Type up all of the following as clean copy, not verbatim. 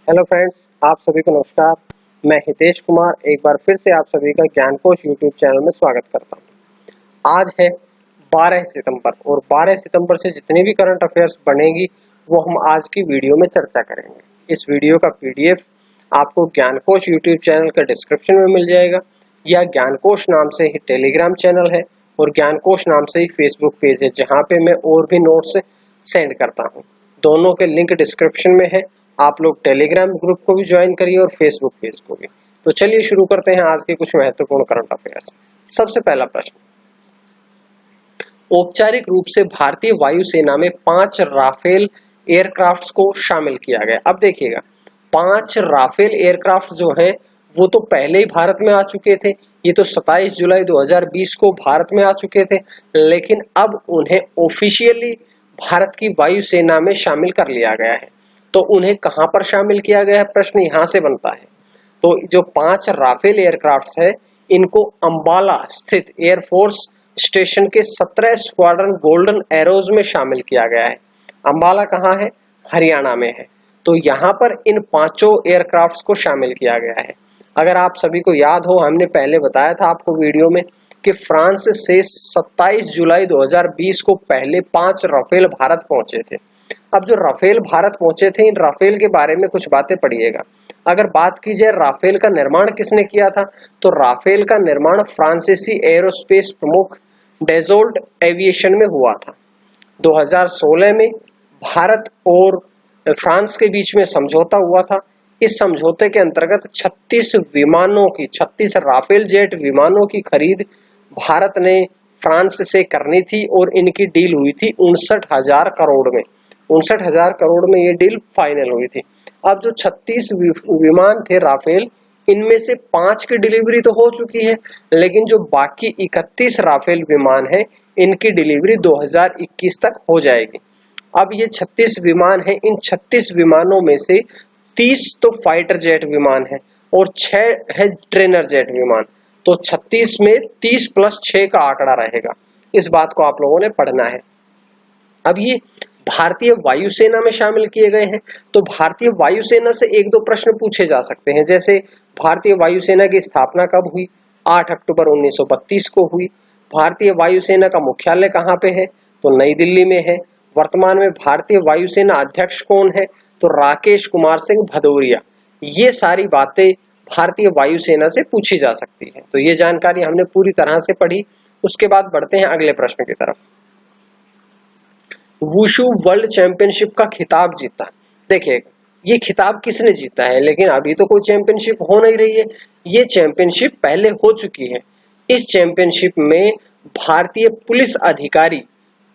Hello friends, आप सभी को नमस्कार। मैं हितेश कुमार एक बार फिर से आप सभी का ज्ञानकोश यूट्यूब चैनल में स्वागत करता हूं। आज है 12 सितंबर और 12 सितंबर से जितनी भी करंट अफेयर्स बनेगी वो हम आज की वीडियो में चर्चा करेंगे। इस वीडियो का पीडीएफ आपको ज्ञानकोश यूट्यूब चैनल का डिस्क्रिप्शन में मिल जाएगा, या ज्ञानकोश नाम से ही टेलीग्राम चैनल है और ज्ञानकोश नाम से ही फेसबुक पेज है, जहाँ पे मैं और भी नोट्स सेंड करता हूँ। दोनों के लिंक डिस्क्रिप्शन में है। आप लोग टेलीग्राम ग्रुप को भी ज्वाइन करिए और फेसबुक पेज को भी। तो चलिए शुरू करते हैं आज के कुछ महत्वपूर्ण करंट अफेयर्स। सबसे पहला प्रश्न, औपचारिक रूप से भारतीय वायुसेना में 5 राफेल एयरक्राफ्ट्स को शामिल किया गया। अब देखिएगा, 5 राफेल एयरक्राफ्ट जो है वो तो पहले ही भारत में आ चुके थे। ये तो 27 जुलाई 2020 को भारत में आ चुके थे, लेकिन अब उन्हें ऑफिशियली भारत की वायुसेना में शामिल कर लिया गया है। तो उन्हें कहां पर शामिल किया गया है, प्रश्न यहां से बनता है। तो जो 5 राफेल एयरक्राफ्ट्स है, इनको अंबाला स्थित एयरफोर्स स्टेशन के 17 स्क्वाड्रन गोल्डन एरोज में शामिल किया गया है। अंबाला कहाँ है? हरियाणा में है। तो यहाँ पर इन 5 एयरक्राफ्ट्स को शामिल किया गया है। अगर आप सभी को याद हो, हमने पहले बताया था आपको वीडियो में कि फ्रांस से 27 जुलाई 2020 को पहले 5 राफेल भारत पहुंचे थे। अब जो राफेल भारत पहुंचे थे, इन राफेल के बारे में कुछ बातें पढ़िएगा। अगर बात की जाए राफेल का निर्माण किसने किया था, तो राफेल का निर्माण फ्रांसीसी एरोस्पेस प्रमुख डेजोल्ट एविएशन में हुआ था। 2016 में भारत और फ्रांस के बीच में समझौता हुआ था। इस समझौते के अंतर्गत 36 राफेल जेट विमानों की खरीद भारत ने फ्रांस से करनी थी और इनकी डील हुई थी 59,000 करोड़ में। 59,000 करोड़ में ये डील फाइनल हुई थी। अब जो 36 विमान थे राफेल, इनमें से 5 की डिलीवरी तो हो चुकी है, लेकिन जो बाकी 31 राफेल विमान है, इनकी डिलीवरी 2021 तक हो जाएगी। अब ये 36 विमान है, इन 36 विमानों में से 30 तो फाइटर जेट विमान है और 6 है ट्रेनर जेट विमान। तो 36 में 30 + 6 का आंकड़ा रहेगा। इस बात को आप लोगों ने पढ़ना है। अब ये भारतीय वायुसेना में शामिल किए गए हैं, तो भारतीय वायुसेना से 1-2 प्रश्न पूछे जा सकते हैं। जैसे भारतीय वायुसेना की स्थापना कब हुई? 8 अक्टूबर 1932 को हुई। भारतीय वायुसेना का मुख्यालय कहाँ पे है? तो नई दिल्ली में है। वर्तमान में भारतीय वायुसेना अध्यक्ष कौन है? तो राकेश कुमार सिंह भदौरिया। ये सारी बातें भारतीय वायुसेना से पूछी जा सकती है। तो ये जानकारी हमने पूरी तरह से पढ़ी। उसके बाद बढ़ते हैं अगले प्रश्न की तरफ। वुशु वर्ल्ड चैंपियनशिप का खिताब जीता। देखिए, ये खिताब किसने जीता है, लेकिन अभी तो कोई चैंपियनशिप हो नहीं रही है। ये चैंपियनशिप पहले हो चुकी है। इस चैंपियनशिप में भारतीय पुलिस अधिकारी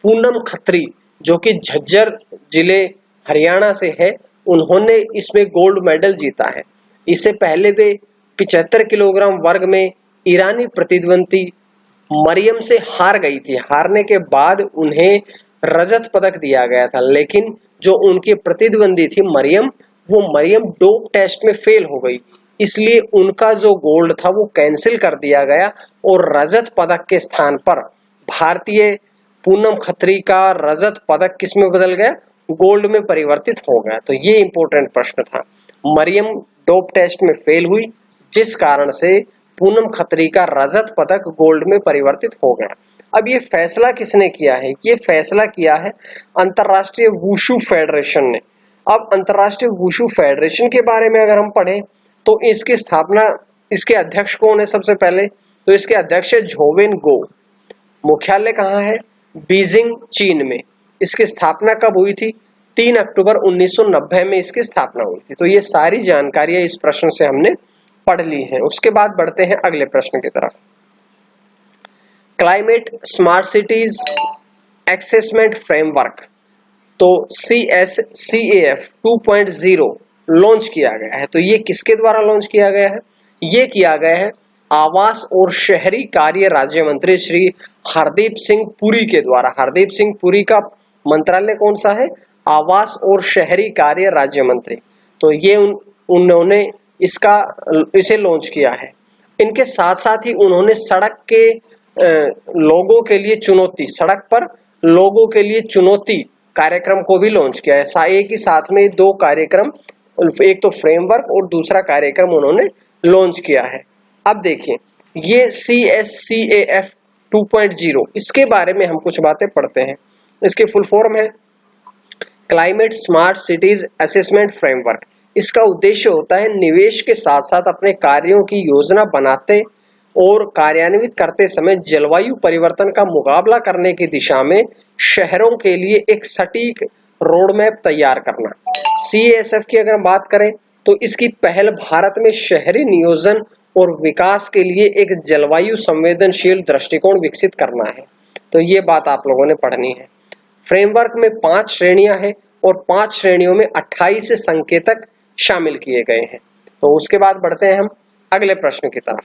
पूनम खत्री, जो कि झज्जर जिले हरियाणा से है, उन्होंने इसमें गोल्ड मेडल जीता है। इससे पहले वे 75 किलोग्राम वर्ग में ईरानी प्रतिद्वंदी मरियम से हार गई थी। हारने के बाद उन्हें रजत पदक दिया गया था, लेकिन जो उनकी प्रतिद्वंदी थी मरियम, वो मरियम डोप टेस्ट में फेल हो गई, इसलिए उनका जो गोल्ड था वो कैंसिल कर दिया गया और रजत पदक के स्थान पर भारतीय पूनम खत्री का रजत पदक किस में बदल गया? गोल्ड में परिवर्तित हो गया। तो ये इंपॉर्टेंट प्रश्न था। मरियम डोप टेस्ट में फेल हुई, जिस कारण से पूनम खत्री का रजत पदक गोल्ड में परिवर्तित हो गया। अब ये फैसला किसने किया है? ये फैसला किया है अंतरराष्ट्रीय वुशु फेडरेशन ने। अब अंतरराष्ट्रीय वुशु फेडरेशन के बारे में अगर हम पढ़ें, तो इसकी स्थापना, इसके अध्यक्ष कौन है? सबसे पहले तो इसके अध्यक्ष है झोवेन गो। मुख्यालय कहाँ है? बीजिंग, चीन में। इसकी स्थापना कब हुई थी? 3 अक्टूबर 1990 में इसकी स्थापना हुई थी। तो ये सारी जानकारियां इस प्रश्न से हमने पढ़ ली हैं। उसके बाद बढ़ते हैं अगले प्रश्न की तरफ। Climate smart cities assessment framework, तो CSCAF 2.0 लॉन्च किया गया है। तो ये किसके द्वारा लॉन्च किया गया है? ये किया गया है आवास और शहरी कार्य राज्य मंत्री श्री हरदीप सिंह पुरी के द्वारा। हरदीप सिंह पुरी का मंत्रालय कौन सा है? आवास और शहरी कार्य राज्य मंत्री। तो ये उन्होंने इसे लॉन्च किया है। इनके साथ साथ ही उन्होंने सड़क के लोगों के लिए चुनौती, सड़क पर लोगों के लिए चुनौती कार्यक्रम को भी लॉन्च किया है। एक ही साथ में 2 कार्यक्रम एक तो फ्रेमवर्क और दूसरा कार्यक्रम उन्होंने लॉन्च किया है। अब देखिए ये CSCAF 2.0, इसके बारे में हम कुछ बातें पढ़ते हैं। इसकी फुल फॉर्म है climate smart cities assessment framework. इसका उद्देश्य होता है निवेश के साथ साथ अपने कार्यों की योजना बनाते और कार्यान्वित करते समय जलवायु परिवर्तन का मुकाबला करने की दिशा में शहरों के लिए एक सटीक रोड मैप तैयार करना। CSF की अगर बात करें तो इसकी पहल भारत में शहरी नियोजन और विकास के लिए एक जलवायु संवेदनशील दृष्टिकोण विकसित करना है। तो ये बात आप लोगों ने पढ़नी है। फ्रेमवर्क में 5 श्रेणियां हैं और 5 श्रेणियों में 28 संकेतक शामिल किए गए हैं। तो उसके बाद बढ़ते हैं हम अगले प्रश्न की तरफ।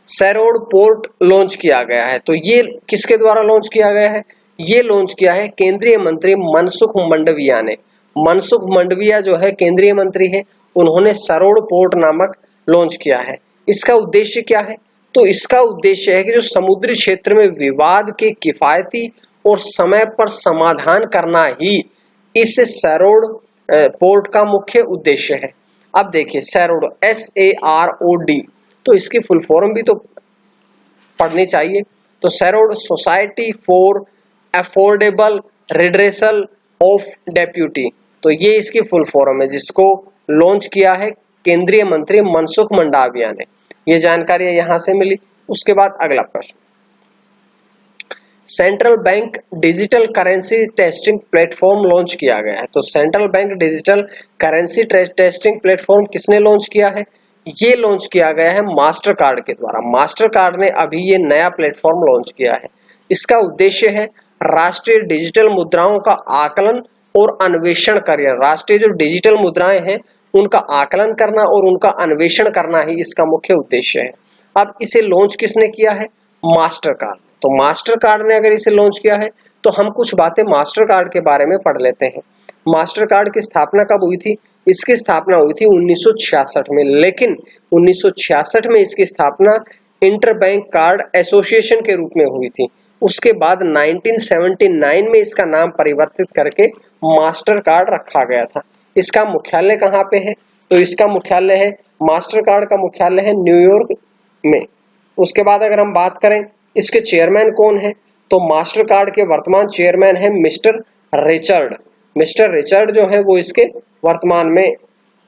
सैरोड पोर्ट लॉन्च किया गया है, तो ये किसके द्वारा लॉन्च किया गया है? ये लॉन्च किया है केंद्रीय मंत्री मनसुख मंडाविया ने। मनसुख मंडाविया जो है केंद्रीय मंत्री है, उन्होंने सैरोड पोर्ट नामक लॉन्च किया है। इसका उद्देश्य क्या है? तो इसका उद्देश्य है कि जो समुद्री क्षेत्र में विवाद के किफायती और समय पर समाधान करना ही इस सैरोड पोर्ट का मुख्य उद्देश्य है। अब देखिए सैरोड SAROD, तो इसकी फुल फॉर्म भी तो पढ़नी चाहिए। तो SAROD society for affordable redressal of disputes, तो ये इसकी फुल फॉर्म है जिसको लॉन्च किया है केंद्रीय मंत्री मनसुख मंडाविया ने। ये जानकारी यहां से मिली। उसके बाद अगला प्रश्न, central bank digital currency testing platform launch किया गया है। तो central bank digital currency testing platform किसने लॉन्च किया है? ये लॉन्च किया गया है मास्टर कार्ड के द्वारा। मास्टर कार्ड ने अभी ये नया प्लेटफॉर्म लॉन्च किया है। इसका उद्देश्य है राष्ट्रीय डिजिटल मुद्राओं का आकलन और अन्वेषण करना। राष्ट्रीय जो डिजिटल मुद्राएं हैं उनका आकलन करना और उनका अन्वेषण करना ही इसका मुख्य उद्देश्य है। अब इसे लॉन्च किसने किया है? Master card. तो मास्टर कार्ड ने अगर इसे लॉन्च किया है तो हम कुछ बातें मास्टर कार्ड के बारे में पढ़ लेते हैं। मास्टर कार्ड की स्थापना कब हुई थी? इसकी स्थापना हुई थी 1966 में, लेकिन 1966 में इसकी स्थापना इंटरबैंक कार्ड एसोसिएशन के रूप में हुई थी। उसके बाद 1979 में इसका नाम परिवर्तित करके मास्टर कार्ड रखा गया था। इसका मुख्यालय कहाँ पे है? तो इसका मुख्यालय है, मास्टर कार्ड का मुख्यालय है न्यूयॉर्क में। उसके बाद अगर हम बात करें इसके चेयरमैन कौन है, तो मास्टर कार्ड के वर्तमान चेयरमैन है मिस्टर रिचर्ड। मिस्टर रिचर्ड जो है वो इसके वर्तमान में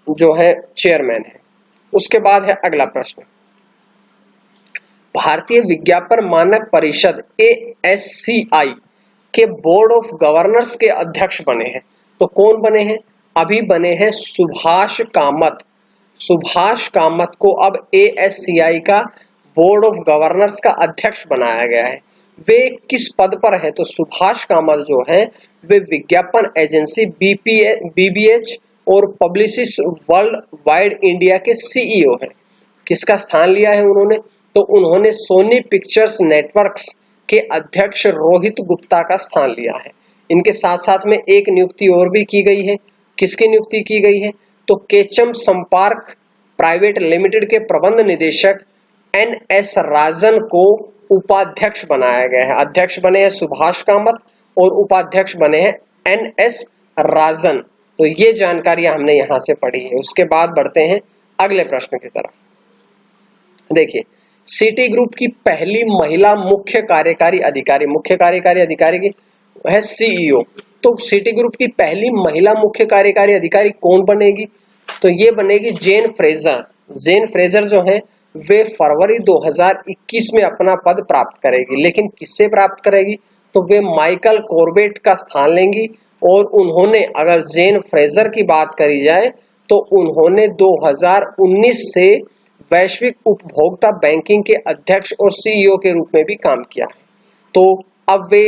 जो है चेयरमैन है। उसके बाद है अगला प्रश्न, भारतीय विज्ञापन मानक परिषद ASCI के बोर्ड ऑफ गवर्नर्स के अध्यक्ष बने हैं। तो कौन बने हैं? अभी बने हैं सुभाष कामत। सुभाष कामत को अब ASCI का बोर्ड ऑफ गवर्नर्स का अध्यक्ष बनाया गया है। वे किस पद पर है? तो सुभाष कामत जो है वे विज्ञापन एजेंसी BBH और पब्लिसिस्ट वर्ल्ड वाइड इंडिया के CEO हैं। किसका स्थान लिया है उन्होंने? तो उन्होंने सोनी पिक्चर्स नेटवर्क्स के अध्यक्ष रोहित गुप्ता का स्थान लिया है। इनके साथ साथ में एक नियुक्ति और भी की गई है। किसकी नियुक्ति की गई है? तो केचम संपर्क प्राइवेट लिमिटेड के प्रबंध निदेशक NS राजन को उपाध्यक्ष बनाया गया है। अध्यक्ष बने हैं सुभाष कामत और उपाध्यक्ष बने हैं NS राजन। तो ये जानकारियां हमने यहां से पढ़ी है। उसके बाद बढ़ते हैं अगले प्रश्न की तरफ। देखिए सिटी ग्रुप की पहली महिला मुख्य कार्यकारी अधिकारी की है CEO। तो सिटी ग्रुप की पहली महिला मुख्य कार्यकारी अधिकारी कौन बनेगी? तो ये बनेगी जेन फ्रेजर। जेन फ्रेजर जो है वे फरवरी 2021 में अपना पद प्राप्त करेगी, लेकिन किससे प्राप्त करेगी? तो वे माइकल कॉर्बेट का स्थान लेंगी। और उन्होंने, अगर जेन फ्रेजर की बात करी जाए तो उन्होंने 2019 से वैश्विक उपभोक्ता बैंकिंग के अध्यक्ष और CEO के रूप में भी काम किया है। तो अब वे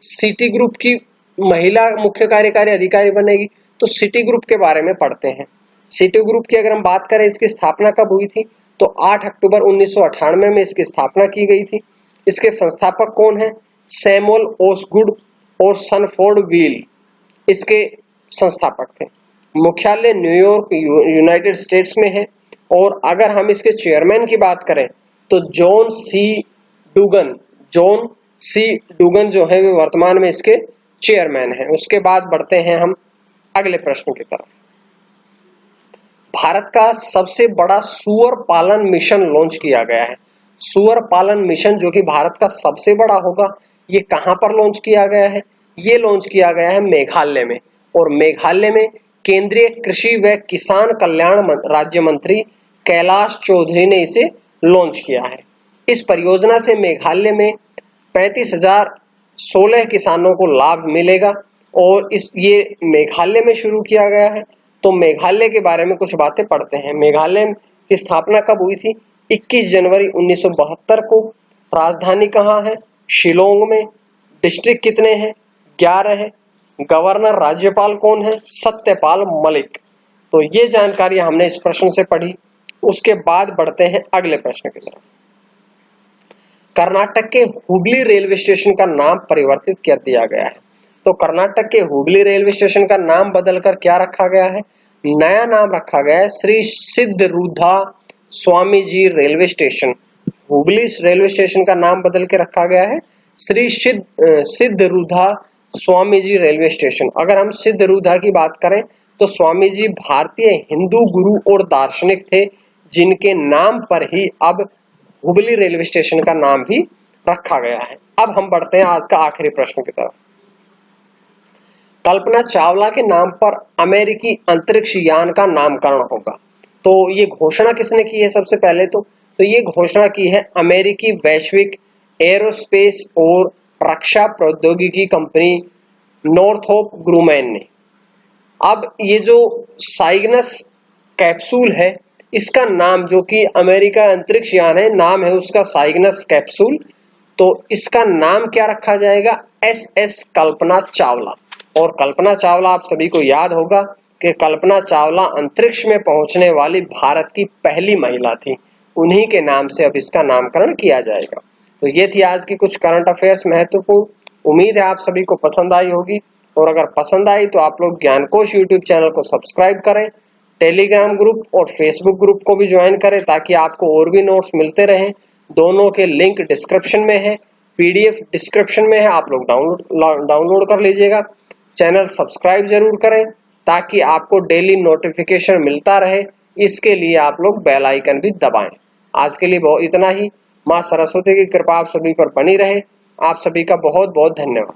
सिटी ग्रुप की महिला मुख्य कार्यकारी अधिकारी बनेगी। तो सिटी ग्रुप के बारे में पढ़ते हैं। सिटी ग्रुप की अगर हम बात करें इसकी स्थापना कब हुई थी? तो 8 अक्टूबर 1998 में इसकी स्थापना की गई थी। इसके संस्थापक कौन है? सैमुअल ओसगुड और सनफोर्ड व्हील इसके संस्थापक थे। मुख्यालय न्यूयॉर्क यूनाइटेड स्टेट्स में है। और अगर हम इसके चेयरमैन की बात करें तो जॉन सी डुगन जो है वे वर्तमान में इसके चेयरमैन हैं। उसके बाद बढ़ते हैं हम अगले प्रश्न की तरफ। भारत का सबसे बड़ा सुअर पालन मिशन लॉन्च किया गया है। सुअर पालन मिशन जो कि भारत का सबसे बड़ा होगा, ये कहां पर लॉन्च किया गया है? ये लॉन्च किया गया है मेघालय में, और मेघालय में केंद्रीय कृषि व किसान कल्याण राज्य मंत्री कैलाश चौधरी ने इसे लॉन्च किया है। इस परियोजना से मेघालय में 35,016 किसानों को लाभ मिलेगा, और ये मेघालय में शुरू किया गया है। तो मेघालय के बारे में कुछ बातें पढ़ते हैं। मेघालय की स्थापना कब हुई थी? 21 जनवरी 1972 को। राजधानी कहाँ है? शिलोंग में। डिस्ट्रिक्ट कितने हैं? 11 है। गवर्नर राज्यपाल कौन है? सत्यपाल मलिक। तो ये जानकारी हमने इस प्रश्न से पढ़ी। उसके बाद बढ़ते हैं अगले प्रश्न की तरफ। कर्नाटक के हुबली रेलवे स्टेशन का नाम परिवर्तित कर दिया गया है। तो कर्नाटक के हुबली रेलवे स्टेशन का नाम बदलकर क्या रखा गया है? नया नाम रखा गया है Shri Siddharudha Swamiji railway station. Hubli railway station का नाम बदल के रखा गया है श्री सिद्धरूधा स्वामीजी रेलवे स्टेशन। अगर हम सिद्धरूधा की बात करें तो स्वामी जी भारतीय हिंदू गुरु और दार्शनिक थे, जिनके नाम पर ही अब हुबली रेलवे स्टेशन का नाम भी रखा गया है। अब हम बढ़ते हैं आज का आखिरी प्रश्न की तरफ। कल्पना चावला के नाम पर अमेरिकी अंतरिक्ष यान का नामकरण होगा। तो ये घोषणा किसने की है? सबसे पहले तो ये घोषणा की है अमेरिकी वैश्विक एरोस्पेस और रक्षा प्रौद्योगिकी कंपनी नॉर्थरोप ग्रुमैन ने। अब ये जो साइग्नस कैप्सूल है, इसका नाम, जो कि अमेरिका अंतरिक्ष यान है, नाम है उसका साइग्नस कैप्सूल। तो इसका नाम क्या रखा जाएगा? SS कल्पना चावला। और कल्पना चावला आप सभी को याद होगा कि कल्पना चावला अंतरिक्ष में पहुंचने वाली भारत की पहली महिला थी। उन्हीं के नाम से अब इसका नामकरण किया जाएगा। तो ये थी आज की कुछ करंट अफेयर्स महत्वपूर्ण। उम्मीद है आप सभी को पसंद आई होगी, और अगर पसंद आई तो आप लोग ज्ञानकोश यूट्यूब चैनल को सब्सक्राइब करें, टेलीग्राम ग्रुप और फेसबुक ग्रुप को भी ज्वाइन करें, ताकि आपको और भी नोट्स मिलते रहें। दोनों के लिंक डिस्क्रिप्शन में है, PDF डिस्क्रिप्शन में है, आप लोग डाउनलोड कर लीजिएगा। चैनल सब्सक्राइब जरूर करें ताकि आपको डेली नोटिफिकेशन मिलता रहे। इसके लिए आप लोग बेल आइकन भी दबाएं। आज के लिए बहुत इतना ही। मां सरस्वती की कृपा आप सभी पर बनी रहे। आप सभी का बहुत बहुत धन्यवाद।